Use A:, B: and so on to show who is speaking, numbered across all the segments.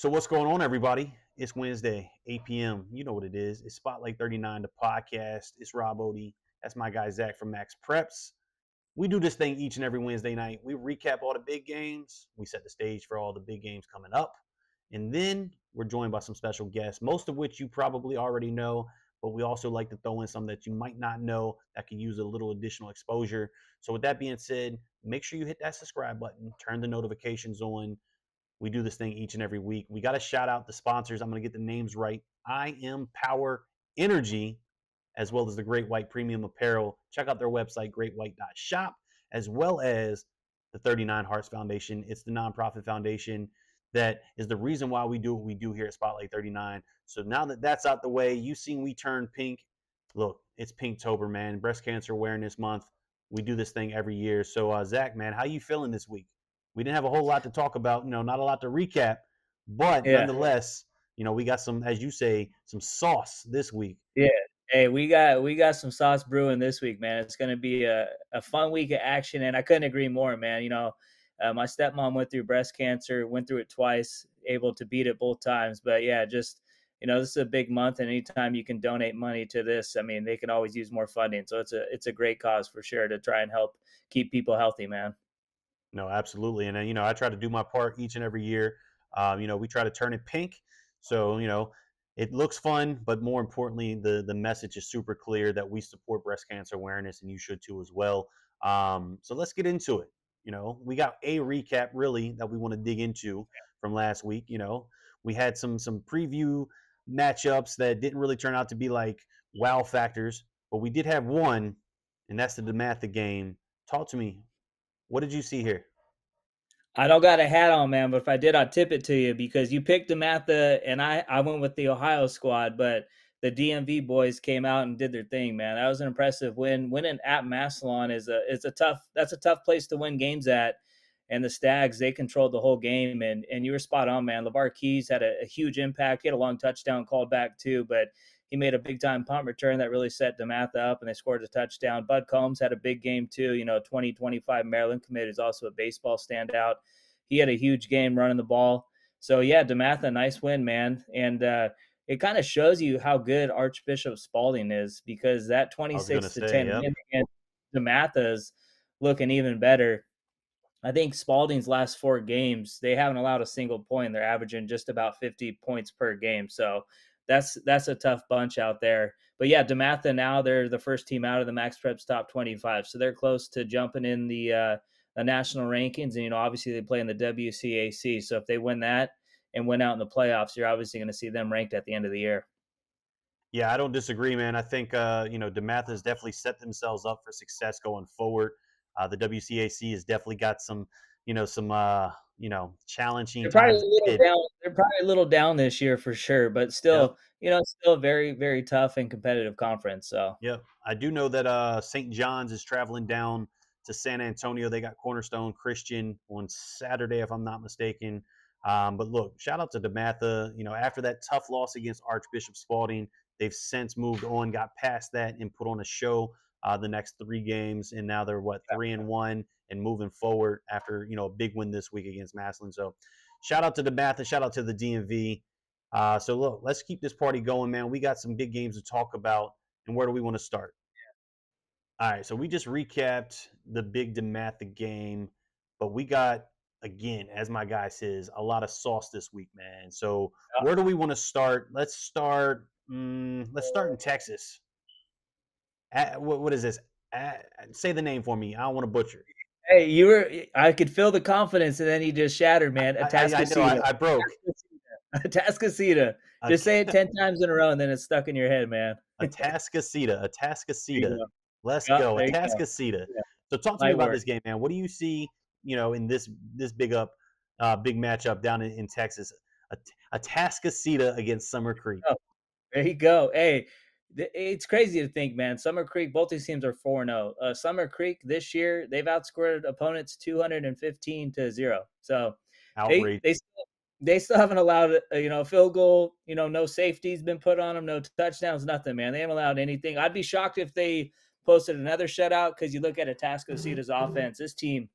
A: So what's going on, everybody? It's Wednesday, 8 p.m. You know what it is. It's Spotlight 39, the podcast. It's Rob Odie. That's my guy, Zack from Max Preps. We do this thing each and every Wednesday night. We recap all the big games. We set the stage for all the big games coming up. And then we're joined by some special guests, most of which you probably already know, but we also like to throw in some that you might not know that could use a little additional exposure. So with that being said, make sure you hit that subscribe button, turn the notifications on. We do this thing each and every week. We got to shout out the sponsors. I'm going to get the names right. I Am Power Energy, as well as the Great White Premium Apparel. Check out their website, greatwhite.shop, as well as the 39 Hearts Foundation. It's the nonprofit foundation that is the reason why we do what we do here at Spotlight 39. So now that that's out the way, you've seen we turn pink. Look, it's Pinktober, man. Breast Cancer Awareness Month. We do this thing every year. So, Zach, man, how you feeling this week? We didn't have a whole lot to talk about, not a lot to recap, but nonetheless, we got some, as you say, some sauce this week.
B: Yeah. Hey, we got some sauce brewing this week, man. It's going to be a fun week of action, and I couldn't agree more, man. My stepmom went through breast cancer, went through it twice, able to beat it both times. But yeah, just, this is a big month, and anytime you can donate money to this, I mean, they can always use more funding. So it's a great cause for sure to try and help keep people healthy, man.
A: No, absolutely. And then, I try to do my part each and every year. We try to turn it pink. So, it looks fun, but more importantly, the message is super clear that we support breast cancer awareness, and you should too as well. So let's get into it. We got a recap really that we want to dig into from last week. We had some preview matchups that didn't really turn out to be like wow factors, but we did have one, and that's the DeMatha game. Talk to me. What did you see here?
B: I don't got a hat on, man, but if I did, I'd tip it to you because you picked them at and I went with the Ohio squad, but the DMV boys came out and did their thing, man. That was an impressive win. Winning at Massillon is a tough place to win games at. And the Stags, they controlled the whole game, and you were spot on, man. LeVar Keys had a huge impact. He had a long touchdown called back too, but he made a big-time punt return that really set DeMatha up, and they scored a touchdown. Bud Combs had a big game, too. 2025 Maryland commit is also a baseball standout. He had a huge game running the ball. So, yeah, DeMatha, nice win, man. And it kind of shows you how good Archbishop Spalding is because that 26-10 win against DeMatha is looking even better. I think Spalding's last 4 games, they haven't allowed a single point. They're averaging just about 50 points per game. So, that's a tough bunch out there. But yeah, DeMatha now they're the first team out of the Max Preps top 25, so they're close to jumping in the national rankings. And obviously they play in the WCAC, so if they win that and win out in the playoffs, you're obviously going to see them ranked at the end of the year.
A: Yeah, I don't disagree, man. I think DeMatha has definitely set themselves up for success going forward. The WCAC has definitely got some challenging times.
B: They're probably a little down this year for sure, but still, still very, very tough and competitive conference. So
A: yeah, I do know that St. John's is traveling down to San Antonio. They got Cornerstone Christian on Saturday, if I'm not mistaken. But look, shout out to DeMatha. After that tough loss against Archbishop Spalding, they've since moved on, got past that, and put on a show the next 3 games, and now they're 3-1 and moving forward after a big win this week against Massillon. So shout out to DeMatha, shout out to the DMV. So look, let's keep this party going, man. We got some big games to talk about, and where do we want to start? All right, so we just recapped the big DeMatha game, but we got, again, as my guy says, a lot of sauce this week, man. So where do we want to start? Let's start in Texas. What is this? Say the name for me. I don't want to butcher.
B: Hey, I could feel the confidence, and then you just shattered, man.
A: Atascocita. I broke.
B: Atascocita. Just say it 10 times in a row, and then it's stuck in your head, man.
A: Atascocita. Let's go. Atascocita. Yeah. So talk to me about this game, man. What do you see, in this big matchup down in Texas? Atascocita against Summer Creek.
B: Oh, there you go. Hey, it's crazy to think, man. Summer Creek, both these teams are 4-0. Summer Creek this year, they've outscored opponents 215-0. So they still haven't allowed a field goal. No safety's been put on them, no touchdowns, nothing, man. They haven't allowed anything. I'd be shocked if they posted another shutout because you look at Atascocita's offense. This team,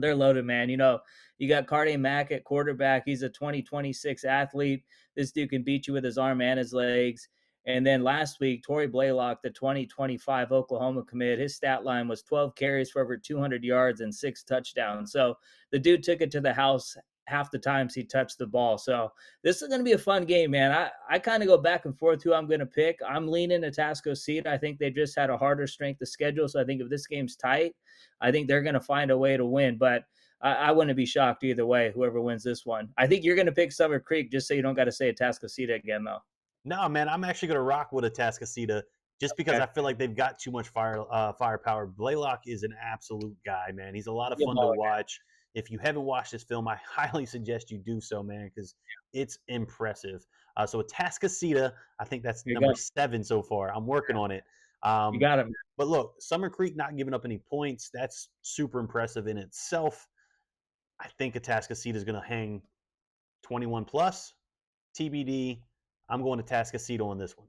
B: They're loaded, man. You got Cardi Mack at quarterback. He's a 2026 athlete. This dude can beat you with his arm and his legs. And then last week, Torrey Blaylock, the 2025 Oklahoma commit, his stat line was 12 carries for over 200 yards and 6 touchdowns. So the dude took it to the house half the times he touched the ball. So this is going to be a fun game, man. I kind of go back and forth who I'm going to pick. I'm leaning to Tascocita. I think they just had a harder strength of schedule. So I think if this game's tight, I think they're going to find a way to win. But I wouldn't be shocked either way, whoever wins this one. I think you're going to pick Summer Creek just so you don't got to say Tascocita again, though.
A: No, man, I'm actually going to rock with a Tascasita just because
B: Okay.
A: I feel like they've got too much firepower. Blaylock is an absolute guy, man. He's a lot of
B: Good
A: fun to
B: ball.
A: watch. If you haven't watched this film, I highly suggest you do so, man, because it's impressive. So a Tascasita, I think that's
B: Here you
A: number
B: go.
A: 7 so far. I'm working on it.
B: You
A: Um,
B: got him.
A: but look, Summer Creek not giving up any points, that's super impressive in itself. I think a Tascasita is going to hang 21 plus. TBD. I'm going to Tascasita on this one.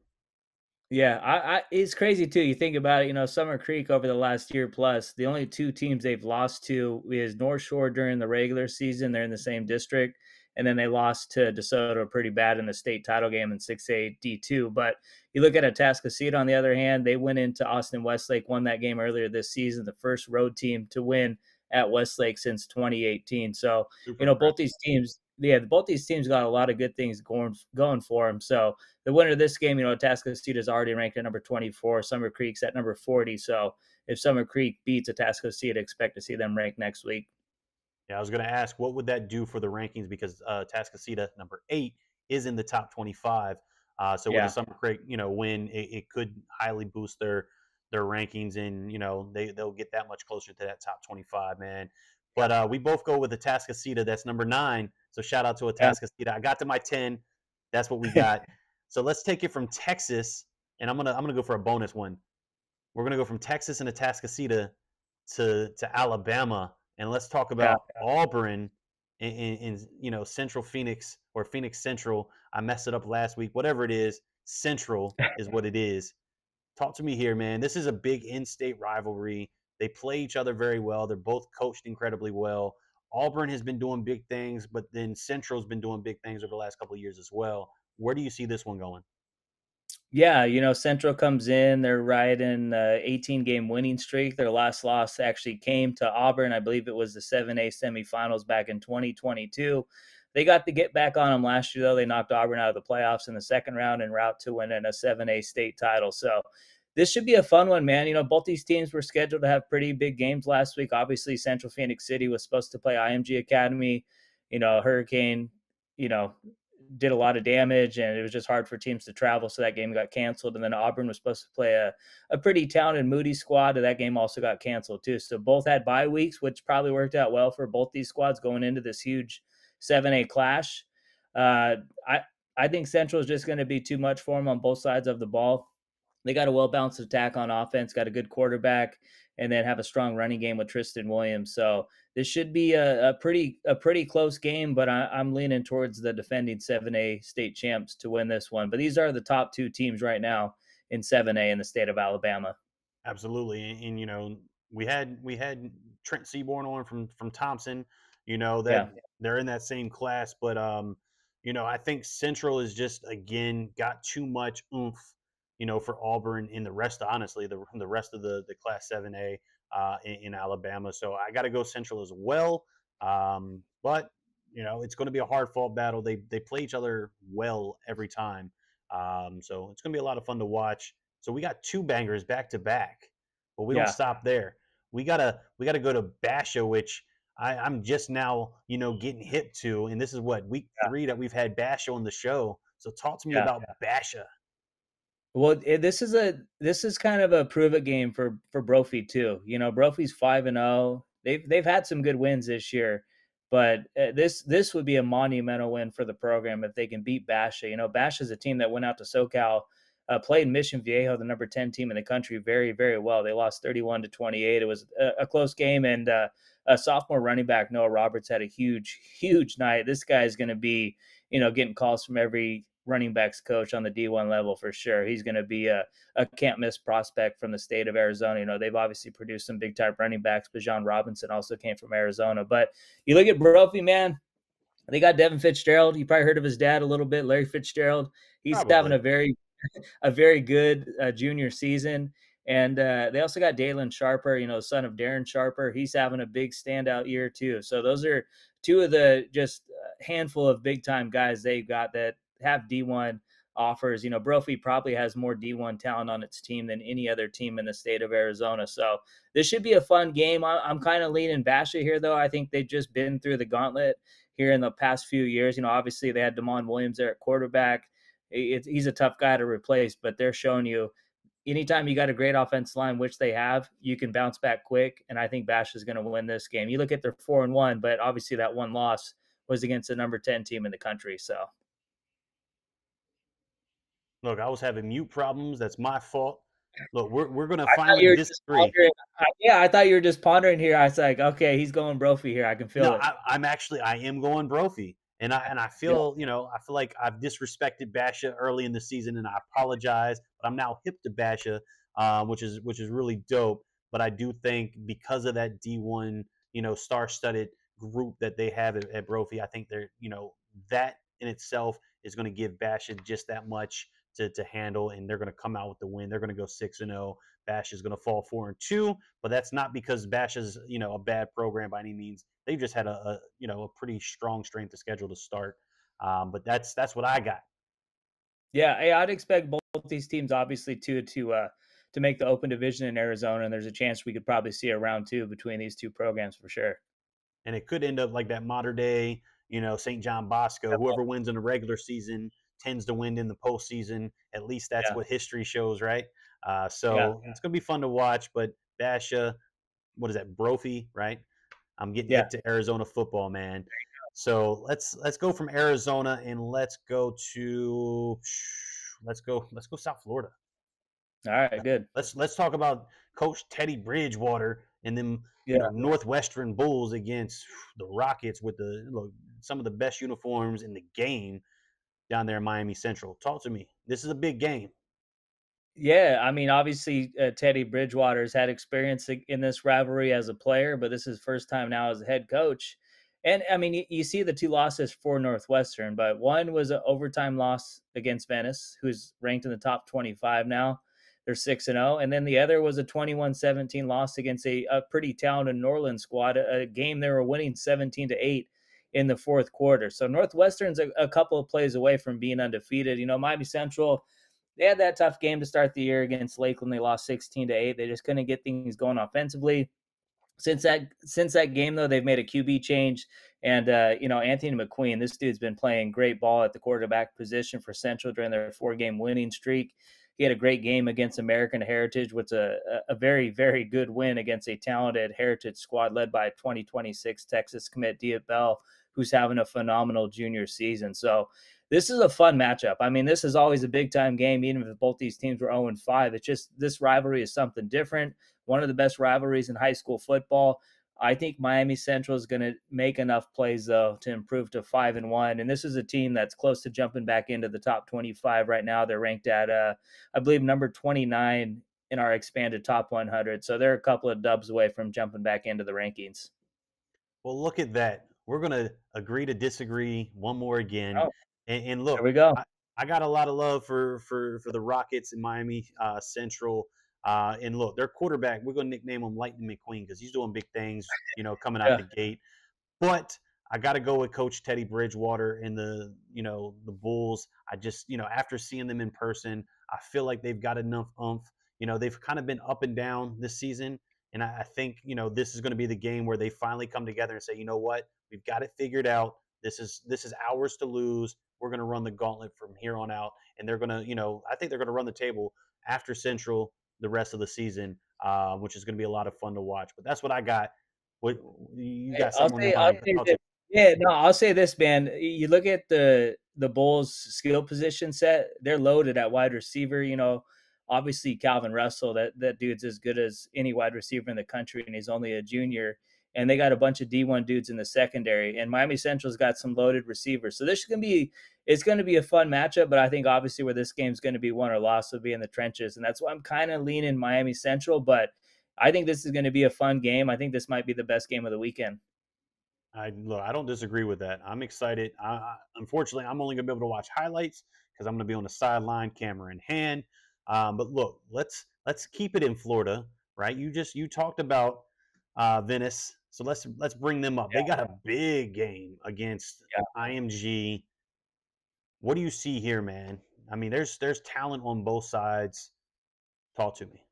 B: Yeah, it's crazy too. You think about it, Summer Creek over the last year plus, the only two teams they've lost to is North Shore during the regular season. They're in the same district. And then they lost to DeSoto pretty bad in the state title game in 6A D2. But you look at Atascocita, on the other hand, they went into Austin Westlake, won that game earlier this season, the first road team to win at Westlake since 2018. So,
A: Super impressive.
B: both these teams got a lot of good things going for them. So the winner of this game, Atascocita is already ranked at number 24. Summer Creek's at number 40. So if Summer Creek beats Atascocita, expect to see them ranked next week.
A: Yeah, I was going to ask, what would that do for the rankings? Because Tascasita, number 8, is in the top 25. So with a
B: Yeah.
A: Summer Creek, win, it could highly boost their rankings, and they'll get that much closer to that top 25, man.
B: Yeah.
A: But we both go with the Tascasita. That's number 9. So shout out to a
B: Yeah.
A: Tascasita. I got to my 10. That's what we got. So let's take it from Texas, and I'm gonna go for a bonus one. We're gonna go from Texas and Atascocita to Alabama, and let's talk
B: Yeah.
A: about Auburn in Central Phoenix or Phoenix Central. I messed it up last week. Whatever it is, Central is what it is. Talk to me here, man. This is a big in-state rivalry. They play each other very well. They're both coached incredibly well. Auburn has been doing big things, but then Central's been doing big things over the last couple of years as well. Where do you see this one going?
B: Yeah, Central comes in. They're riding an 18-game winning streak. Their last loss actually came to Auburn. I believe it was the 7A semifinals back in 2022. They got to get back on them last year, though. They knocked Auburn out of the playoffs in the second round en route to winning a 7A state title. So this should be a fun one, man. Both these teams were scheduled to have pretty big games last week. Obviously, Central Phoenix City was supposed to play IMG Academy. Hurricane, you know, did a lot of damage, and it was just hard for teams to travel, so that game got canceled. And then Auburn was supposed to play a pretty talented Moody squad, and that game also got canceled too. So both had bye weeks, which probably worked out well for both these squads going into this huge 7A clash. Uh, I I think Central is just going to be too much for them on both sides of the ball. They got a well balanced attack on offense, got a good quarterback, and then have a strong running game with Tristan Williams. So this should be a pretty close game, but I'm leaning towards the defending 7A state champs to win this one. But these are the top two teams right now in 7A in the state of Alabama.
A: Absolutely, and we had Trent Seaborn on from Thompson.
B: Yeah,
A: That they're in that same class, but I think Central is just again got too much oomph, for Auburn and the rest. Honestly, the rest of the Class 7A in Alabama. So I got to go Central as well. But it's going to be a hard fought battle. They play each other well every time. So it's going to be a lot of fun to watch. So we got 2 bangers back to back, but we don't
B: yeah,
A: stop there. We gotta go to Basha, which I'm just now getting hip to, and this is what week
B: yeah,
A: 3 that we've had Basha on the show. So talk to me
B: yeah.
A: about Basha.
B: Well, this is kind of a prove it game for Brophy too. Brophy's 5-0. They've had some good wins this year, but this would be a monumental win for the program if they can beat Basha. Basha is a team that went out to SoCal, played Mission Viejo, the number 10 team in the country, very very well. They lost 31-28. It was a close game, and a sophomore running back Noah Roberts had a huge night. This guy is going to be getting calls from running backs coach on the D1 level for sure. He's going to be a can't miss prospect from the state of Arizona. You know, they've obviously produced some big time running backs, but John Robinson also came from Arizona. But you look at Brophy, man, they got Devin Fitzgerald. You probably heard of his dad a little bit, Larry Fitzgerald. He's having
A: Probably.
B: a very good junior season. And they also got Dalen Sharper, you know, son of Darren Sharper. He's having a big standout year too. So those are two of the just handful of big time guys they've got that have D1 offers. You know, Brophy probably has more D1 talent on its team than any other team in the state of Arizona. So this should be a fun game. I'm kind of leaning Basha here, though. I think they've just been through the gauntlet here in the past few years. You know, obviously they had Damon Williams there at quarterback. He's a tough guy to replace, but they're showing you anytime you got a great offensive line, which they have, you can bounce back quick. And I think Bash is going to win this game. You look at their 4-1, but obviously that one loss was against the number 10 team in the country. So
A: Look, I was having mute problems. That's my fault. Look, we're gonna
B: I thought
A: finally
B: you were just
A: disagree.
B: pondering. Yeah, I thought you were just pondering here. I was like, okay, he's going Brophy here. I can feel
A: No,
B: it.
A: I am going Brophy, and I
B: Yeah,
A: feel I feel like I've disrespected Basha early in the season, and I apologize. But I'm now hip to Basha, which is really dope. But I do think because of that D1 star-studded group that they have at Brophy, I think they're that in itself is going to give Basha just that much to handle, and they're going to come out with the win. They're going to go 6-0. Bash is going to fall 4-2, but that's not because Bash is a bad program by any means. They've just had a pretty strong strength of schedule to start. But that's what I got.
B: yeah. Hey, I'd expect both these teams, obviously, to make the Open Division in Arizona, and there's a chance we could probably see a round two between these two programs for sure.
A: And it could end up like that modern day, St. John Bosco. Whoever wins in the regular season tends to win in the postseason. At least that's
B: Yeah,
A: what history shows, right?
B: yeah,
A: So it's gonna be fun to watch. But Basha, what is that? Brophy, right? I'm getting
B: yeah.
A: hip to Arizona football, man. So let's go from Arizona and let's go South Florida.
B: All right, good.
A: Let's talk about Coach Teddy Bridgewater and them
B: Yeah.
A: Northwestern Bulls against the Rockets with some of the best uniforms in the game down there in Miami Central. Talk to me. This is a big game.
B: Yeah, I mean, obviously, Teddy Bridgewater's had experience in this rivalry as a player, but this is first time now as a head coach. And I mean, you see the two losses for Northwestern, but one was an overtime loss against Venice, who's ranked in the top 25 now. They're 6-0. And then the other was a 21-17 loss against a pretty talented Norland squad, a game they were winning 17-8 in the fourth quarter. So Northwestern's a couple of plays away from being undefeated. You know, Miami Central, they had that tough game to start the year against Lakeland. They lost 16-8. They just couldn't get things going offensively. Since that game though, they've made a QB change, and Anthony McQueen, this dude's been playing great ball at the quarterback position for Central during their 4-game winning streak. He had a great game against American Heritage, which is a very, very good win against a talented Heritage squad led by 2026 Texas commit Dia Bell, who's having a phenomenal junior season. So this is a fun matchup. I mean, this is always a big time game, even if both these teams were 0-5. It's just this rivalry is something different. One of the best rivalries in high school football. I think Miami Central is going to make enough plays though to improve to 5-1, and this is a team that's close to jumping back into the top 25 right now. They're ranked at, I believe, number 29 in our expanded top 100. So they're a couple of dubs away from jumping back into the rankings.
A: Well, look at that. We're gonna agree to disagree one more again.
B: Oh,
A: And
B: there
A: look,
B: we go.
A: I got a lot of love for the Rockets in Miami Central. And look, their quarterback, we're gonna nickname him Lightning McQueen because he's doing big things, coming out
B: Yeah.
A: the gate. But I got to go with Coach Teddy Bridgewater and the Bulls. I just after seeing them in person, I feel like they've got enough oomph. They've kind of been up and down this season, and I think this is going to be the game where they finally come together and say, you know what, we've got it figured out. This is ours to lose. We're going to run the gauntlet from here on out, and they're going to I think they're going to run the table after Central the rest of the season, which is going to be a lot of fun to watch. But that's what I got. What you
B: Hey,
A: got something on your
B: I'll
A: mind?
B: say
A: Talk to
B: this.
A: me.
B: Yeah, no, I'll say this, man. You look at the Bulls skill position set, they're loaded at wide receiver. Obviously Calvin Russell, that dude's as good as any wide receiver in the country, and he's only a junior. and they got a bunch of D1 dudes in the secondary. And Miami Central's got some loaded receivers, so this is gonna be it's going to be a fun matchup. But I think obviously where this game's going to be won or lost will be in the trenches, and that's why I'm kind of leaning Miami Central. But I think this is going to be a fun game. I think this might be the best game of the weekend.
A: I don't disagree with that. I'm excited. Unfortunately, I'm only gonna be able to watch highlights because I'm gonna be on the sideline, camera in hand. But look, let's keep it in Florida, right? You talked about Venice, so let's bring them up. They got a big game against
B: Yeah.
A: IMG. What do you see here, man? I mean, there's talent on both sides. Talk to me.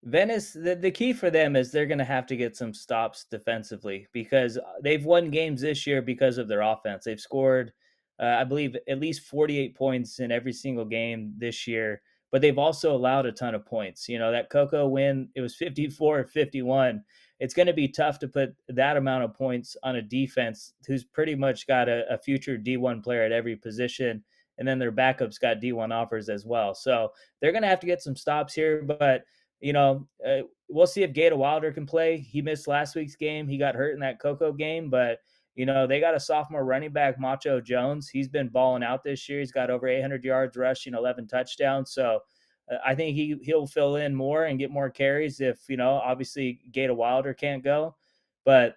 B: Venice, the key for them is they're going to have to get some stops defensively because they've won games this year because of their offense. They've scored, I believe, at least 48 points in every single game this year, but they've also allowed a ton of points. You know, that Coco win, it was 54-51. It's going to be tough to put that amount of points on a defense who's pretty much got a future D1 player at every position. And then their backups got D1 offers as well. So they're going to have to get some stops here, but we'll see if Gator Wilder can play. He missed last week's game. He got hurt in that Coco game, but they got a sophomore running back, Macho Jones. He's been balling out this year. He's got over 800 yards rushing, 11 touchdowns. So I think he'll fill in more and get more carries if obviously Gator Wilder can't go. But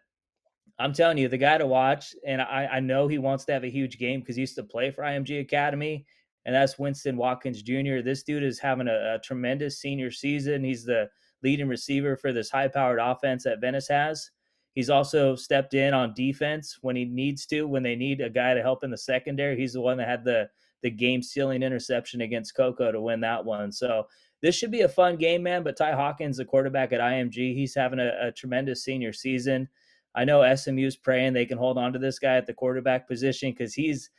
B: I'm telling you, the guy to watch, and I know he wants to have a huge game because he used to play for IMG Academy, and that's Winston Watkins Jr. This dude is having a tremendous senior season. He's the leading receiver for this high-powered offense that Venice has. He's also stepped in on defense when he needs to, when they need a guy to help in the secondary. He's the one that had the game-sealing interception against Coco to win that one. So this should be a fun game, man. But Ty Hawkins, the quarterback at IMG, he's having a tremendous senior season. I know SMU's praying they can hold on to this guy at the quarterback position because he's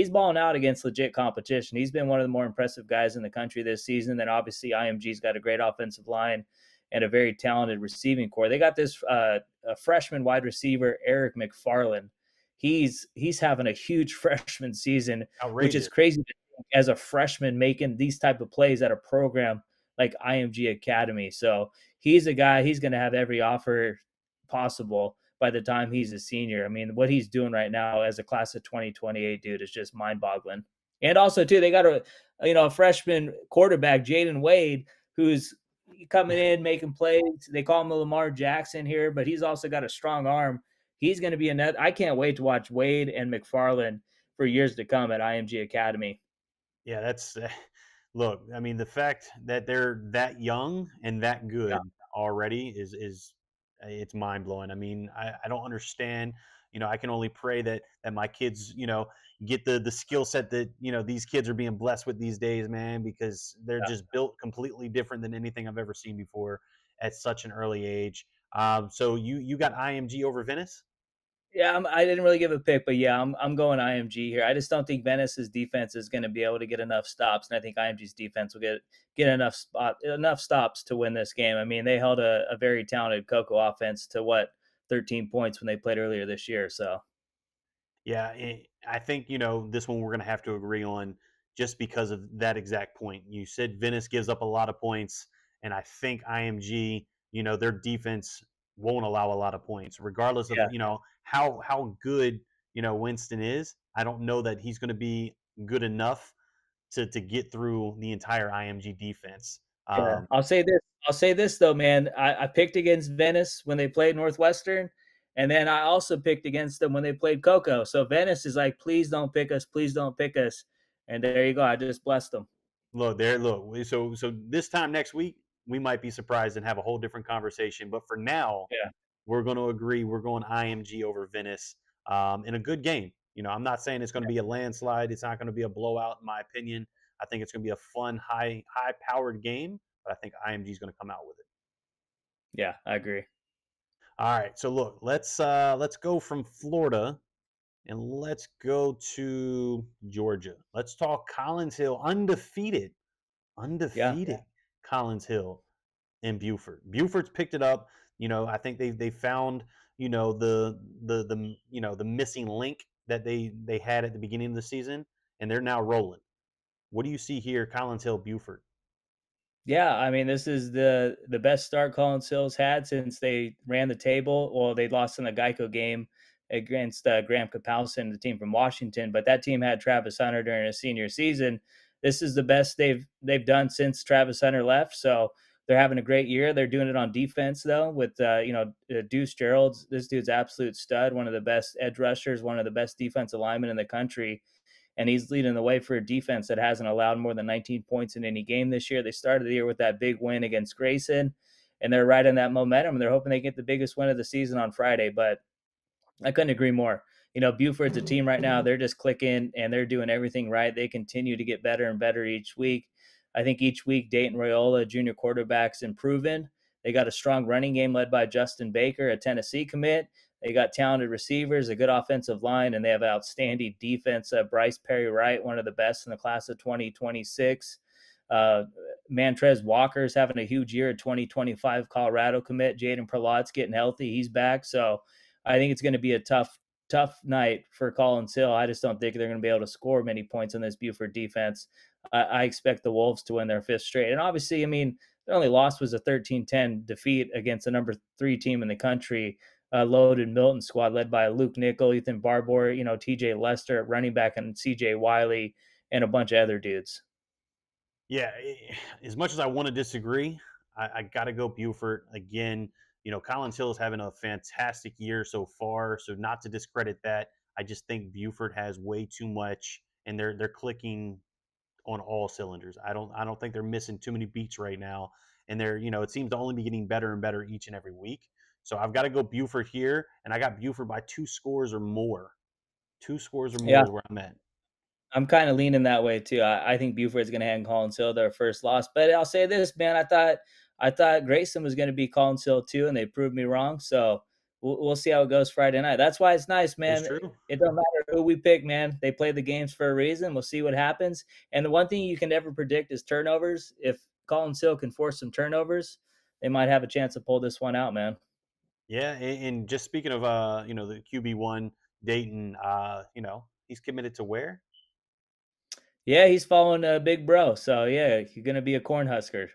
B: balling out against legit competition. He's been one of the more impressive guys in the country this season. Then obviously IMG's got a great offensive line and a very talented receiving core. They got this a freshman wide receiver, Eric McFarland. He's having a huge freshman season, which is
A: Outrageous.
B: crazy as a freshman making these type of plays at a program like IMG Academy. So he's a guy, he's going to have every offer possible by the time he's a senior. I mean, what he's doing right now as a class of 2028 dude is just mind-boggling. And also, too, they got a freshman quarterback, Jaden Wade, who's coming in making plays. They call him the Lamar Jackson here, but he's also got a strong arm. He's going to be a net. I can't wait to watch Wade and McFarland for years to come at IMG Academy.
A: Yeah, that's look. I mean, the fact that they're that young and that
B: Yeah,
A: good already is it's mind blowing. I mean, I don't understand. I can only pray that my kids, get the skill set that these kids are being blessed with these days, man, because they're
B: yeah.
A: just built completely different than anything I've ever seen before at such an early age. So you got IMG over Venice?
B: Yeah, I didn't really give a pick, but yeah, I'm going IMG here. I just don't think Venice's defense is going to be able to get enough stops, and I think IMG's defense will get enough stops to win this game. I mean, they held a very talented Coco offense to 13 points when they played earlier this year. So
A: Yeah, I think this one we're going to have to agree on just because of that exact point. You said Venice gives up a lot of points, and I think IMG, their defense won't allow a lot of points, regardless of
B: yeah,
A: how good Winston is. I don't know that he's going to be good enough to get through the entire IMG defense.
B: yeah.
A: Um,
B: I'll say this though, man. I picked against Venice when they played Northwestern, and then I also picked against them when they played Coco. So Venice is like, please don't pick us, please don't pick us. And there you go. I just blessed them.
A: Look. So this time next week, we might be surprised and have a whole different conversation. But for now,
B: Yeah,
A: we're going to agree. We're going IMG over Venice in a good game. I'm not saying it's going to be a landslide. It's not going to be a blowout, in my opinion. I think it's going to be a fun, high powered game. But I think IMG is going to come out with it.
B: yeah, I agree.
A: All right. So look, let's go from Florida and let's go to Georgia. Let's talk Collins Hill, undefeated,
B: Yeah.
A: undefeated Collins Hill in Buford. Buford's picked it up. I think they found the missing link that they had at the beginning of the season, and they're now rolling. What do you see here, Collins Hill, Buford?
B: Yeah, I mean, this is the best start Colin Sill's had since they ran the table. Well, they lost in the Geico game against Graham Kapowsin, the team from Washington, but that team had Travis Hunter during his senior season. This is the best they've done since Travis Hunter left. So they're having a great year. They're doing it on defense though, with Deuce Gerald's. This dude's absolute stud, one of the best edge rushers, one of the best defensive linemen in the country, and he's leading the way for a defense that hasn't allowed more than 19 points in any game this year. They started the year with that big win against Grayson, and they're right in that momentum. They're hoping they get the biggest win of the season on Friday, but I couldn't agree more. Buford's a team right now. They're just clicking and they're doing everything right. They continue to get better and better each week. I think each week Dayton Raiola, junior quarterback's improving. They got a strong running game led by Justin Baker, a Tennessee commit. They got talented receivers, a good offensive line, and they have outstanding defense. Bryce Perry Wright, one of the best in the class of 2026. Uh, Mantrez Walker's having a huge year at 2025 Colorado commit. Jaden Perlotte's getting healthy. He's back. So I think it's going to be a tough night for Collins Hill. I just don't think they're going to be able to score many points on this Buford defense. I expect the Wolves to win their fifth straight. And obviously, I mean, their only loss was a 13-10 defeat against the number 3 team in the country, loaded Milton squad led by Luke Nickel, Ethan Barbour, TJ Lester at running back, and CJ Wiley, and a bunch of other dudes.
A: Yeah, as much as I want to disagree, I got to go Buford again. Collins Hill is having a fantastic year so far, so not to discredit that. I just think Buford has way too much, and they're clicking on all cylinders. I don't think they're missing too many beats right now, and it seems to only be getting better and better each and every week. So I've got to go Buford here, and I got Buford by 2 scores or more. 2 scores or more
B: Yeah,
A: is where I'm at.
B: I'm kind of leaning that way too. I think Buford's going to hand Collins Hill their first loss. But I'll say this, man. I thought Grayson was going to be Collins Hill too, and they proved me wrong. So we'll see how it goes Friday night. That's why it's nice,
A: It's
B: man.
A: true.
B: It don't matter who we pick, man. They play the games for a reason. We'll see what happens. And the one thing you can never predict is turnovers. If Collins Hill can force some turnovers, they might have a chance to pull this one out, man.
A: Yeah, and just speaking of the QB1 Dayton, he's committed to where?
B: Yeah, he's following Big Bro. So yeah, you're going to be a Cornhusker.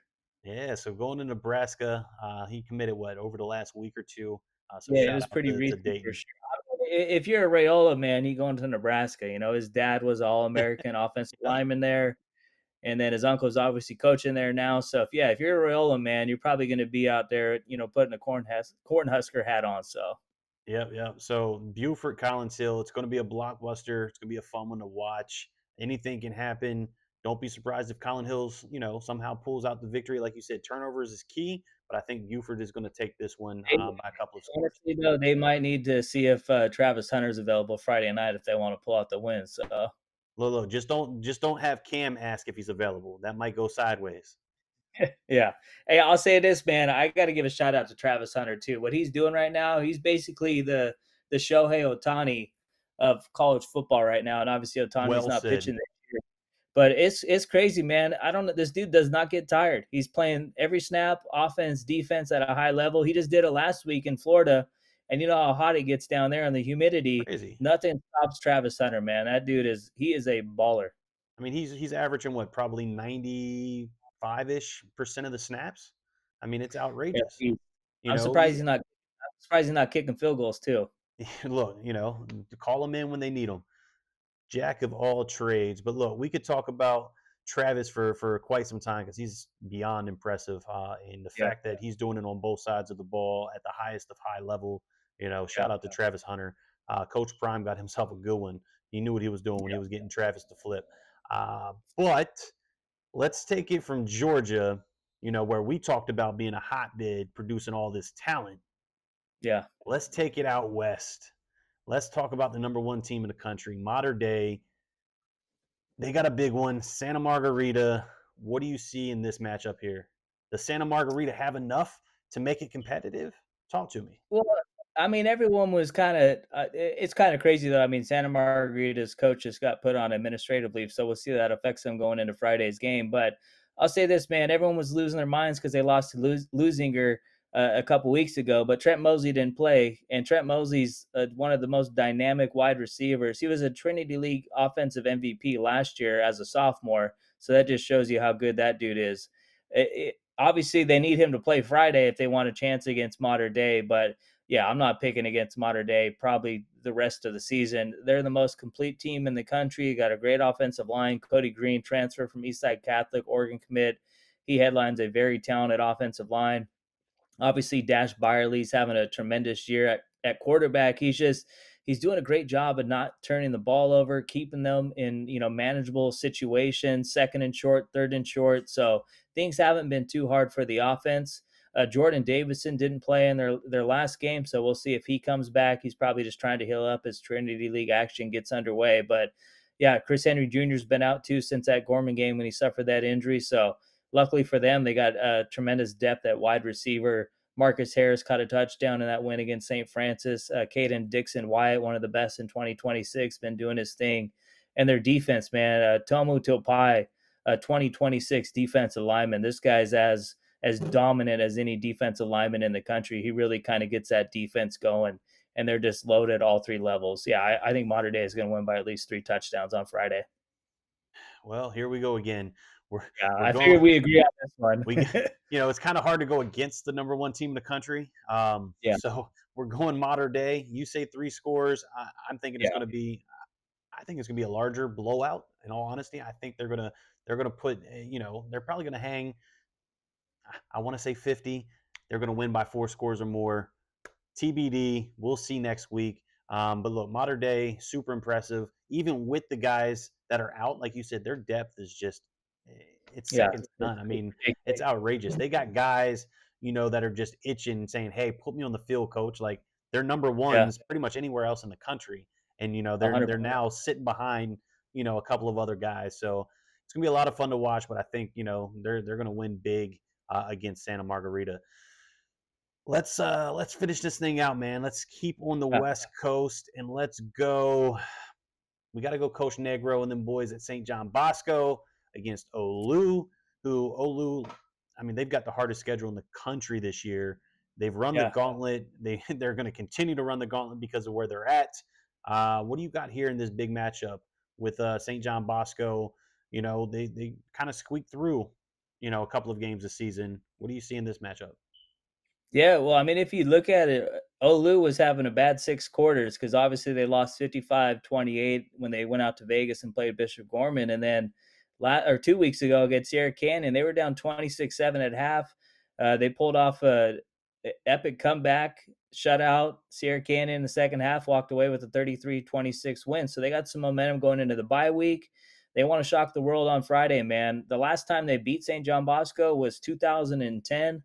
A: Yeah, so going to Nebraska, he committed what over the last week or two. So
B: Yeah, it
A: shout
B: was
A: out
B: pretty
A: to
B: recent for
A: Dayton.
B: sure. If you're a Rayola man, you going to Nebraska. His dad was All American offensive lineman there, and then his uncle's obviously coaching there now. So if you're a Rayola man, you're probably going to be out there, putting a Cornhusker hat on. So
A: Yep, yep. So Buford, Collins Hill, it's going to be a blockbuster. It's going to be a fun one to watch. Anything can happen. Don't be surprised if Collins Hills, somehow pulls out the victory. Like you said, turnovers is key, but I think Buford is going to take this one by a couple of scores.
B: honestly, though, they might need to see if Travis Hunter's available Friday night if they want to pull out the win. So
A: Lolo, just don't have Cam ask if he's available. That might go sideways.
B: yeah. Hey, I'll say this, man. I got to give a shout out to Travis Hunter too. What he's doing right now, he's basically the Shohei Otani of college football right now. And obviously, Otani's
A: Well
B: not
A: said.
B: pitching this year, but it's crazy, man. I don't know. This dude does not get tired. He's playing every snap, offense, defense at a high level. He just did it last week in Florida, and you know how hot it gets down there and the humidity.
A: Crazy.
B: Nothing stops Travis Hunter, man. That dude is a baller.
A: I mean, he's averaging what, probably 95-ish% of the snaps. I mean, it's
B: Yeah,
A: outrageous. You
B: I'm
A: know,
B: surprised
A: he,
B: he's not. I'm surprised he's not kicking field goals too.
A: look, call him in when they need him. Jack of all trades. But look, we could talk about Travis for quite some time because he's beyond impressive. And the
B: Yeah,
A: fact that he's doing it on both sides of the ball at the highest of high level,
B: yeah,
A: shout out to Travis Hunter. Coach Prime got himself a good one. He knew what he was doing when he was getting Travis to flip. But let's take it from Georgia, where we talked about being a hotbed, producing all this talent.
B: yeah.
A: Let's take it out west. Let's talk about the number one team in the country, modern day. They got a big one, Santa Margarita. What do you see in this matchup here? Does Santa Margarita have enough to make it competitive? Talk to me.
B: Well, I mean, everyone was kind of. It's kind of crazy though. I mean, Santa Margarita's coach just got put on administrative leave, so we'll see how that affects them going into Friday's game. But I'll say this, man: everyone was losing their minds because they lost to Losinger a couple weeks ago. But Trent Mosley didn't play, and Trent Mosley's one of the most dynamic wide receivers. He was a Trinity League offensive MVP last year as a sophomore, so that just shows you how good that dude is. Obviously they need him to play Friday if they want a chance against Mater Dei, but yeah, I'm not picking against Mater Dei probably the rest of the season. They're the most complete team in the country. Got a great offensive line. Cody Green, transfer from Eastside Catholic, Oregon commit. He headlines a very talented offensive line. Obviously, Dash Byerly's having a tremendous year at quarterback. He's doing a great job of not turning the ball over, keeping them in manageable situations, second and short, third and short. So things haven't been too hard for the offense. Jordan Davison didn't play in their last game, so we'll see if he comes back. He's probably just trying to heal up as Trinity League action gets underway. But yeah, Chris Henry Jr.'s been out too since that Gorman game when he suffered that injury. So luckily for them, they got tremendous depth at wide receiver. Marcus Harris caught a touchdown in that win against St. Francis. Caden Dixon Wyatt, one of the best in 2026, been doing his thing. And their defense, man, Tomu Topai, 2026 defensive lineman. This guy's as dominant as any defensive lineman in the country. He really kind of gets that defense going, and they're just loaded all three levels. Yeah, I think Mater Dei is going to win by at least 3 touchdowns on Friday.
A: Well, here we go again. We're
B: Yeah,
A: we're
B: I
A: going.
B: figured we agree on this one.
A: We it's kind of hard to go against the number one team in the country.
B: Yeah,
A: So we're going Mater Dei. You say 3 scores. I'm thinking it's
B: yeah,
A: going to be. I think it's going to be a larger blowout. In all honesty, I think they're gonna put. They're probably going to hang. I want to say 50. They're going to win by 4 scores or more. TBD. We'll see next week. But look, Mater Dei, super impressive. Even with the guys that are out, like you said, their depth is just it's
B: yeah.
A: second to none. I
B: It's
A: mean, it's
B: big.
A: outrageous. They got guys, that are just itching, saying, "Hey, put me on the field, coach." Like they're number
B: Yeah,
A: ones pretty much anywhere else in the country, and they're
B: 100%.
A: now sitting behind a couple of other guys. So it's gonna be a lot of fun to watch. But I think they're gonna win big against Santa Margarita. Let's finish this thing out, man. Let's keep on the West Coast and let's go. We got to go Coach Negro and them boys at St. John Bosco against Olu, Olu, I mean, they've got the hardest schedule in the country this year. They've run the
B: Yeah.
A: gauntlet. They're going to continue to run the gauntlet because of where they're at. What do you got here in this big matchup with St. John Bosco? They kind of squeaked through, a couple of games this season. What do you see in this matchup?
B: Yeah, well, I mean, if you look at it, Olu was having a bad 6 quarters because obviously they lost 55-28 when they went out to Vegas and played Bishop Gorman, and then 2 weeks ago against Sierra Canyon, they were down 26-7 at half. They pulled off a epic comeback, shutout Sierra Canyon in the second half, walked away with a 33-26 win. So they got some momentum going into the bye week. They want to shock the world on Friday, man. The last time they beat St. John Bosco was 2010.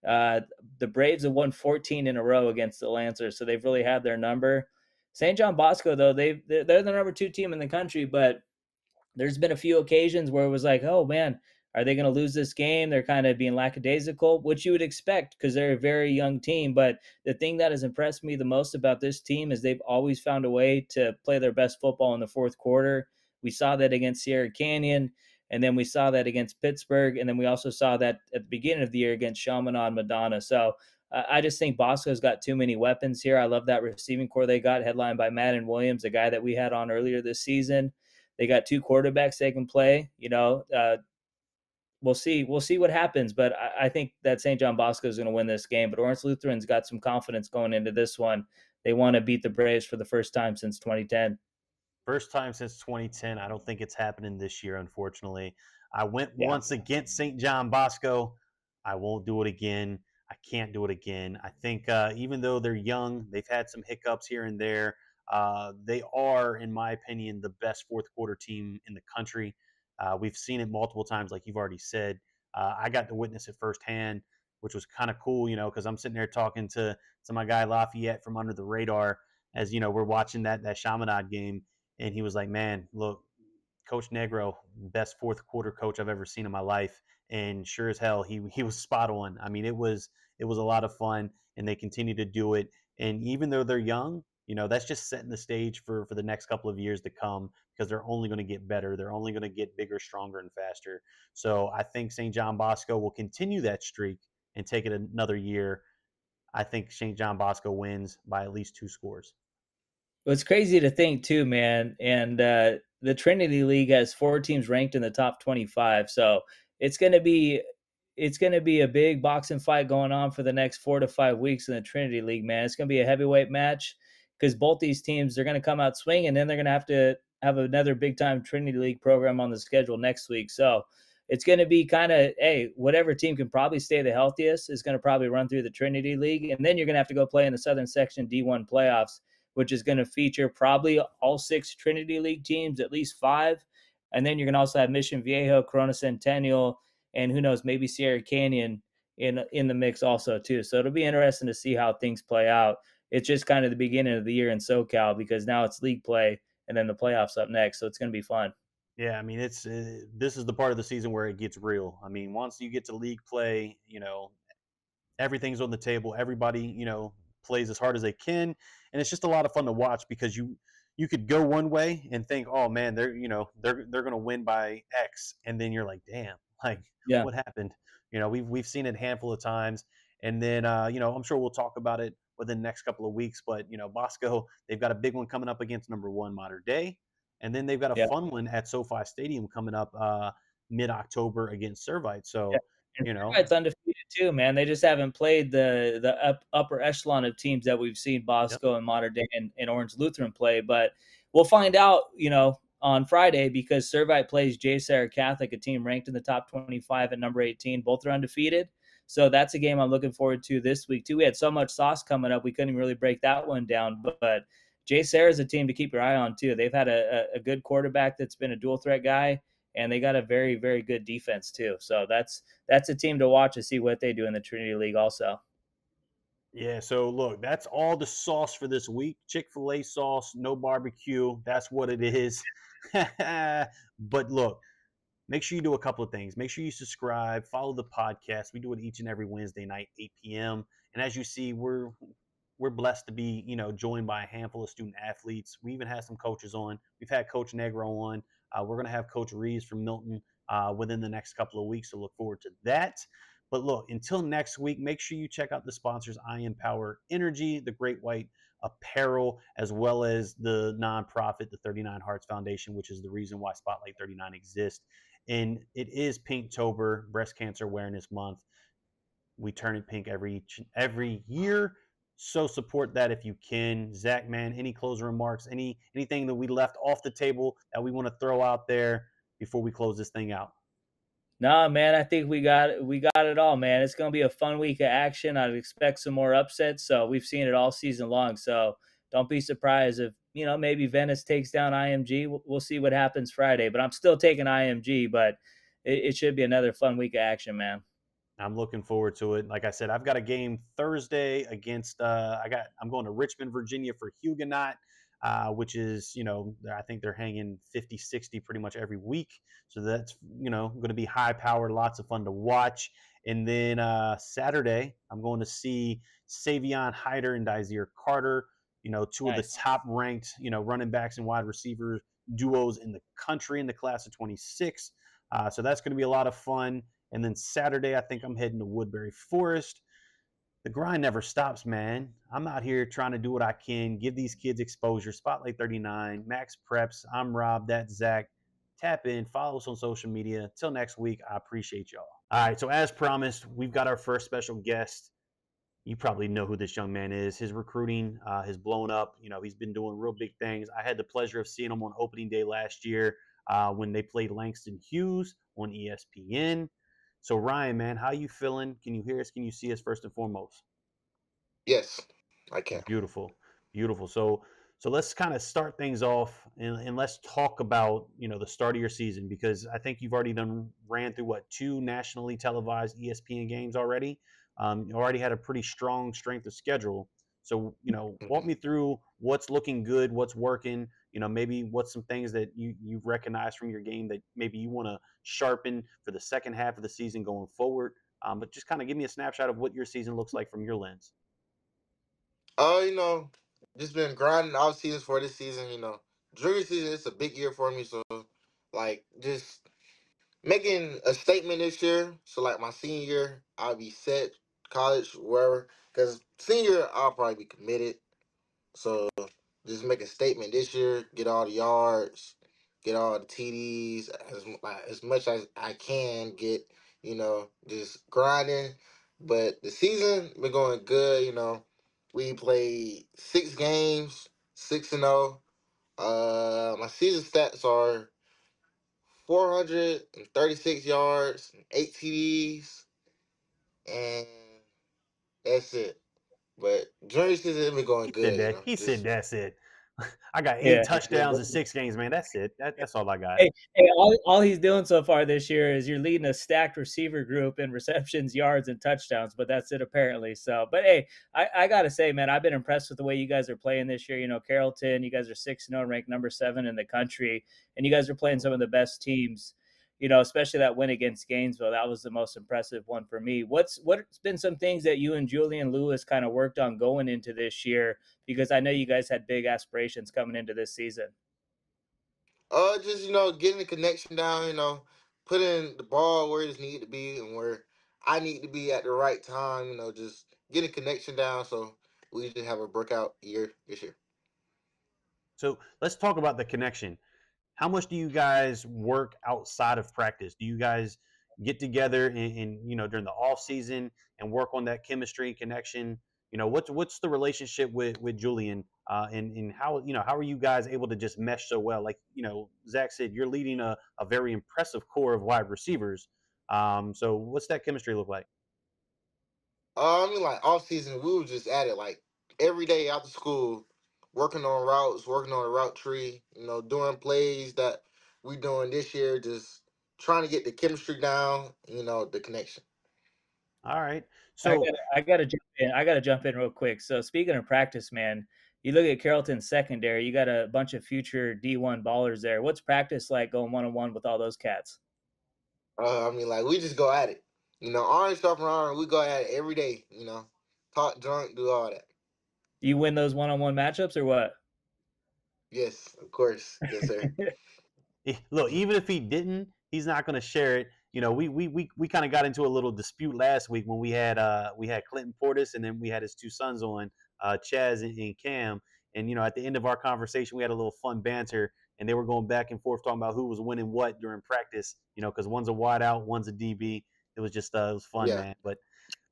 B: Uh, the Braves have won 14 in a row against the Lancers, so they've really had their number. St. John Bosco, though, they're the number 2 team in the country, but there's been a few occasions where it was like, oh man, are they going to lose this game? They're kind of being lackadaisical, which you would expect because they're a very young team. But the thing that has impressed me the most about this team is they've always found a way to play their best football in the fourth quarter. We saw that against Sierra Canyon, and then we saw that against Pittsburgh, and then we also saw that at the beginning of the year against Chaminade Madonna. So I just think Bosco's got too many weapons here. I love that receiving core they got, headlined by Madden Williams, the guy that we had on earlier this season. They got 2 quarterbacks they can play. We'll see. We'll see what happens. But I think that St. John Bosco is going to win this game. But Lawrence Lutheran's got some confidence going into this one. They want to beat the Braves for the first time since 2010.
A: First time since 2010. I don't think it's happening this year, unfortunately. I went
B: Yeah.
A: once against St. John Bosco. I won't do it again. I can't do it again. I think even though they're young, they've had some hiccups here and there. They are, in my opinion, the best fourth quarter team in the country. We've seen it multiple times, like you've already said. I got to witness it firsthand, which was kind of cool, because I'm sitting there talking to my guy Lafayette from under the radar as we're watching that Chaminade game, and he was like, "Man, look, Coach Negro, best fourth quarter coach I've ever seen in my life." And sure as hell, he was spot on. I mean, it was a lot of fun, and they continue to do it. And even though they're young, that's just setting the stage for the next couple of years to come because they're only going to get better. They're only going to get bigger, stronger, and faster. So I think St. John Bosco will continue that streak and take it another year. I think St. John Bosco wins by at least 2 scores.
B: Well, it's crazy to think too, man. And the Trinity League has 4 teams ranked in the top 25. So it's going to be it's going to be a big boxing fight going on for the next 4 to 5 weeks in the Trinity League, man. It's going to be a heavyweight match because both these teams they're going to come out swinging, and then they're going to have another big time Trinity League program on the schedule next week. So it's going to be kind of, hey, whatever team can probably stay the healthiest is going to probably run through the Trinity League, and then you're going to have to go play in the Southern Section D1 playoffs, which is going to feature probably all 6 Trinity League teams, at least 5. And then you're going to also have Mission Viejo, Corona Centennial, and who knows, maybe Sierra Canyon in the mix also too. So it'll be interesting to see how things play out. It's just kind of the beginning of the year in SoCal because now it's league play and then the playoffs up next. So it's going to be fun.
A: Yeah, I mean, it's this is the part of the season where it gets real. I mean, once you get to league play, everything's on the table. Everybody, plays as hard as they can, and it's just a lot of fun to watch because you could go one way and think, oh man, they're going to win by X, and then you're like, damn, like
B: Yeah.
A: what happened? We've seen it a handful of times, and then I'm sure we'll talk about it within the next couple of weeks. But Bosco, they've got a big one coming up against number one Modern Day, and then they've got a
B: Yeah.
A: fun one at SoFi Stadium coming up mid October against Servite.
B: Yeah.
A: So
B: And
A: you know,
B: Servite's undefeated too, man. They just haven't played the upper echelon of teams that we've seen
A: yep.
B: Bosco and Modern Day and Orange Lutheran play. But we'll find out, on Friday because Servite plays J. Sarah Catholic, a team ranked in the top 25 at number 18. Both are undefeated. So that's a game I'm looking forward to this week too. We had so much sauce coming up, we couldn't even really break that one down. But J. Sarah's a team to keep your eye on too. They've had a good quarterback that's been a dual threat guy, and they got a very, very good defense too. So that's a team to watch to see what they do in the Trinity League also.
A: Yeah, so look, that's all the sauce for this week. Chick-fil-A sauce, no barbecue. That's what it is. But look, make sure you do a couple of things. Make sure you subscribe, follow the podcast. We do it each and every Wednesday night, 8 p.m. And as you see, we're blessed to be, joined by a handful of student athletes. We even had some coaches on. We've had Coach Negro on. We're going to have Coach Reeves from Milton within the next couple of weeks. So look forward to that. But look, until next week, make sure you check out the sponsors: I Empower Energy, the Great White Apparel, as well as the nonprofit, the 39 Hearts Foundation, which is the reason why Spotlight 39 exists. And it is Pinktober, Breast Cancer Awareness Month. We turn it pink every year. So support that if you can. Zach, man, any closing remarks? Anything that we left off the table that we want to throw out there before we close this thing out?
B: No, man, I think we got it all, man. It's gonna be a fun week of action. I'd expect some more upsets. So we've seen it all season long. So don't be surprised if maybe Venice takes down IMG. We'll see what happens Friday. But I'm still taking IMG. But it should be another fun week of action, man.
A: I'm looking forward to it. Like I said, I've got a game Thursday against I'm going to Richmond, Virginia for Huguenot, which is, I think they're hanging 50, 60 pretty much every week. So that's, going to be high powered, lots of fun to watch. And then Saturday, I'm going to see Savion Hyder and Dizier Carter, two of the
B: Nice.
A: top ranked, running backs and wide receiver duos in the country in the class of 26. So that's going to be a lot of fun. And then Saturday, I think I'm heading to Woodbury Forest. The grind never stops, man. I'm out here trying to do what I can, give these kids exposure. Spotlight 39, Max Preps. I'm Rob. That's Zach. Tap in, follow us on social media. Till next week, I appreciate y'all. All right, so as promised, we've got our first special guest. You probably know who this young man is. His recruiting has blown up. He's been doing real big things. I had the pleasure of seeing him on opening day last year when they played Langston Hughes on ESPN. So Ryan, man, how you feeling? Can you hear us? Can you see us first and foremost?
C: Yes, I can.
A: Beautiful, beautiful. So let's kind of start things off and let's talk about the start of your season because I think you've already ran through what two nationally televised ESPN games already. You already had a pretty strong strength of schedule. So walk
C: Mhm.
A: me through what's looking good, what's working. Maybe what's some things that you've recognized from your game that maybe you want to sharpen for the second half of the season going forward. But just kind of give me a snapshot of what your season looks like from your lens.
C: You know, just been grinding off seasons for this season. Junior season is a big year for me, so like just making a statement this year. So like my senior year, I'll be set, college, wherever. Because senior year, I'll probably be committed. So just make a statement this year, get all the yards, get all the TDs, as much as I can get, just grinding. But the season been going good. We played 6 games, 6-0. My season stats are 436 yards, 8 TDs, and that's it. But junior season been going
A: He said
C: good.
A: that. He said
C: Just
A: that's it. I got eight
B: Yeah.
A: touchdowns in 6 games, man. That's it. That's all I got.
B: Hey, all he's doing so far this year is you're leading a stacked receiver group in receptions, yards, and touchdowns, but that's it apparently. So, but hey, I gotta say, man, I've been impressed with the way you guys are playing this year. Carrollton, you guys are 6-0, ranked number 7 in the country, and you guys are playing some of the best teams. Especially that win against Gainesville. That was the most impressive one for me. What's been some things that you and Julian Lewis kind of worked on going into this year? Because I know you guys had big aspirations coming into this season.
C: just getting the connection down. Putting the ball where it needs to be and where I need to be at the right time. Just getting connection down so we just have a breakout year this year.
A: So let's talk about the connection. How much do you guys work outside of practice? Do you guys get together during the off season and work on that chemistry and connection? What's the relationship with Julian, and how are you guys able to just mesh so well? Like Zach said, you're leading a very impressive core of wide receivers. So what's that chemistry look like?
C: Like off season, we were just at it like every day after school, working on routes, working on a route tree. Doing plays that we doing this year, just trying to get the chemistry down. The connection.
A: All right.
B: I
A: So
B: gotta, I gotta jump in. I gotta jump in real quick. So speaking of practice, man, you look at Carrollton's secondary. You got a bunch of future D1 ballers there. What's practice like going 1-on-1 with all those cats?
C: Like we just go at it. Orange sharpen iron, we go at it every day. Talk drunk, do all that.
B: You win those 1-on-1 matchups or what?
C: Yes, of course. Yes, sir.
A: look, even if he didn't, he's not going to share it. We kind of got into a little dispute last week when we had Clinton Portis and then we had his two sons on, Chaz and Cam. And at the end of our conversation, we had a little fun banter, and they were going back and forth talking about who was winning what during practice. Because one's a wideout, one's a DB. It was fun,
C: Yeah.
A: man. But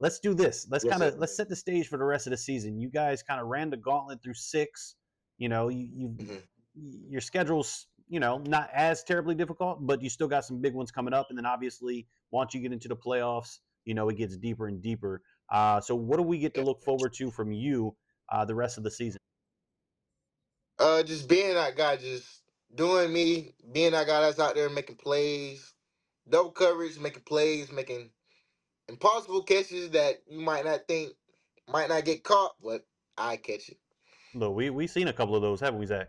A: let's do this.
C: Yes, sir.
A: Let's set the stage for the rest of the season. You guys kind of ran the gauntlet through 6.
C: Mhm.
A: Your schedule's not as terribly difficult, but you still got some big ones coming up, and then obviously once you get into the playoffs, it gets deeper and deeper. So what do we get to
C: Yeah.
A: look forward to from you the rest of the season?
C: Just being that guy, just doing me, being that guy that's out there making plays, double coverage, making plays, making impossible catches that you might not think might not get caught, but I catch it.
A: Look, we've seen a couple of those, haven't we, Zach?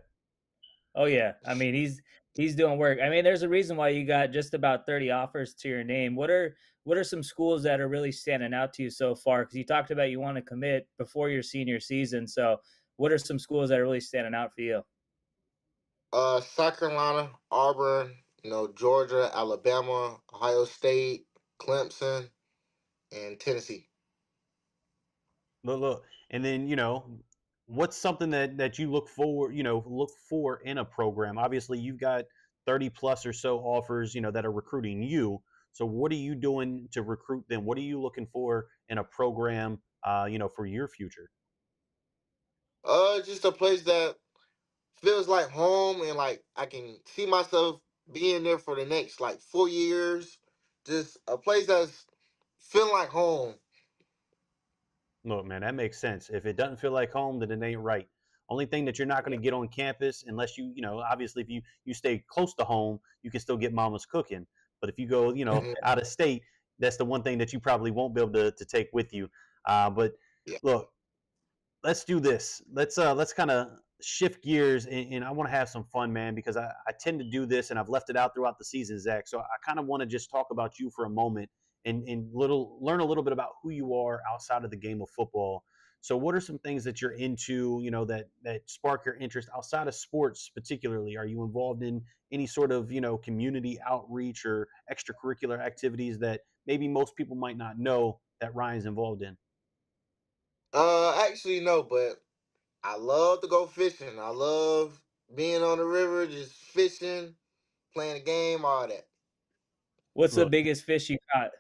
B: Oh yeah, I mean he's doing work. I mean, there's a reason why you got just about 30 offers to your name. What are some schools that are really standing out to you so far? Because you talked about you want to commit before your senior season. So what are some schools that are really standing out for you?
C: South Carolina, Auburn, Georgia, Alabama, Ohio State, Clemson, and Tennessee.
A: Look, and then what's something that you look for in a program? Obviously, you've got 30 plus or so offers, that are recruiting you. So, what are you doing to recruit them? What are you looking for in a program, for your future?
C: Just a place that feels like home and like I can see myself being there for the next like 4 years. Just a place that's feeling like home.
A: Look, man, that makes sense. If it doesn't feel like home, then it ain't right. Only thing that you're not going
C: Yeah.
A: to get on campus, unless obviously, if you stay close to home, you can still get mama's cooking. But if you go,
C: Mhm.
A: out of state, that's the one thing that you probably won't be able to take with you. But
C: Yeah.
A: look, let's do this. Let's kind of shift gears, and I want to have some fun, man, because I tend to do this, and I've left it out throughout the season, Zach. So I kind of want to just talk about you for a moment and learn a little bit about who you are outside of the game of football. So what are some things that you're into, that spark your interest outside of sports particularly? Are you involved in any sort of, community outreach or extracurricular activities that maybe most people might not know that Ryan's involved in?
C: Actually no, but I love to go fishing. I love being on the river, just fishing, playing a game, all that.
B: What's the
A: Look,
B: biggest fish you caught?